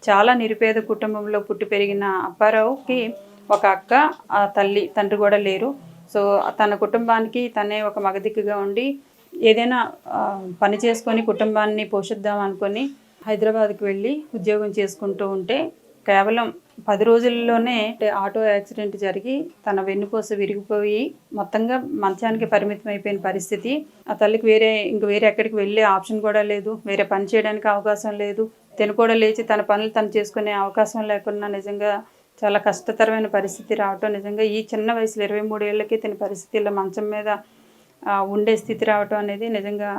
చాలా నిరుపేద కుటుంబంలో పుట్టి పెరిగిన అప్పారావుకి ఒక అక్క, తల్లి, తండ్రి కూడా లేరు. సో తన కుటుంబానికి తనే ఒక మగదిక్కుగా ఉండి ఏదైనా పని చేసుకొని కుటుంబాన్ని పోషిద్దాం అనుకొని హైదరాబాద్కి వెళ్ళి ఉద్యోగం చేసుకుంటూ ఉంటే కేవలం 10 రోజుల్లోనే ఆటో యాక్సిడెంట్ జరిగి తన వెన్నుపూస విరిగిపోయి మొత్తంగా మంచానికి పరిమితం అయిపోయిన పరిస్థితి. ఆ తల్లికి వేరే ఎక్కడికి వెళ్ళే ఆప్షన్ కూడా లేదు, వేరే పని చేయడానికి అవకాశం లేదు. తను కూడా లేచి తన పనులు తను చేసుకునే అవకాశం లేకుండా నిజంగా చాలా కష్టతరమైన పరిస్థితి రావటం, నిజంగా ఈ చిన్న వయసులో 23 ఏళ్ళకి తన పరిస్థితిలో మంచం మీద ఉండే స్థితి రావటం అనేది నిజంగా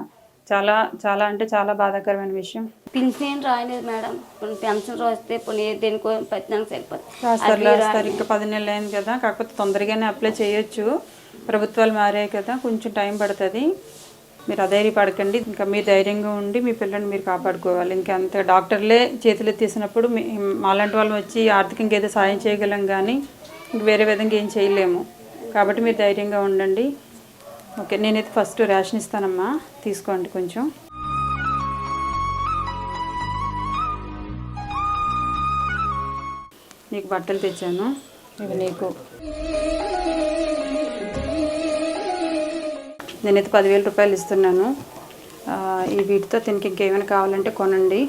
చాలా చాలా అంటే చాలా బాధాకరమైన విషయం. పింఛన్ రాయలేదు మేడం, పెన్షన్ రాస్తే దేనికో పత్నానికి సరిపోతుంది. రాస్తారు ఇంకా 10 నెలలు అయింది కదా, కాకపోతే తొందరగానే అప్లై చేయొచ్చు. ప్రభుత్వాలు మారాయి కదా, కొంచెం టైం పడుతుంది. మీరు అధైర్యపడకండి. ఇంకా మీరు ధైర్యంగా ఉండి మీ పిల్లల్ని మీరు కాపాడుకోవాలి. ఇంకా అంత డాక్టర్లే చేతులు ఎత్తేసినప్పుడు మాలాంటి వాళ్ళు వచ్చి ఆర్థికంగా ఏదో సాయం చేయగలం, కానీ ఇంక వేరే విధంగా ఏం చేయలేము. కాబట్టి మీరు ధైర్యంగా ఉండండి. ఓకే, నేనైతే ఫస్ట్ రేషన్ ఇస్తానమ్మా, తీసుకోండి. కొంచెం నీకు బట్టలు తెచ్చాను, ఇవి నీకు. నేనైతే 10,000 రూపాయలు ఇస్తున్నాను. ఈ వీటితో తినకి ఇంకేమైనా కావాలంటే కొనండి.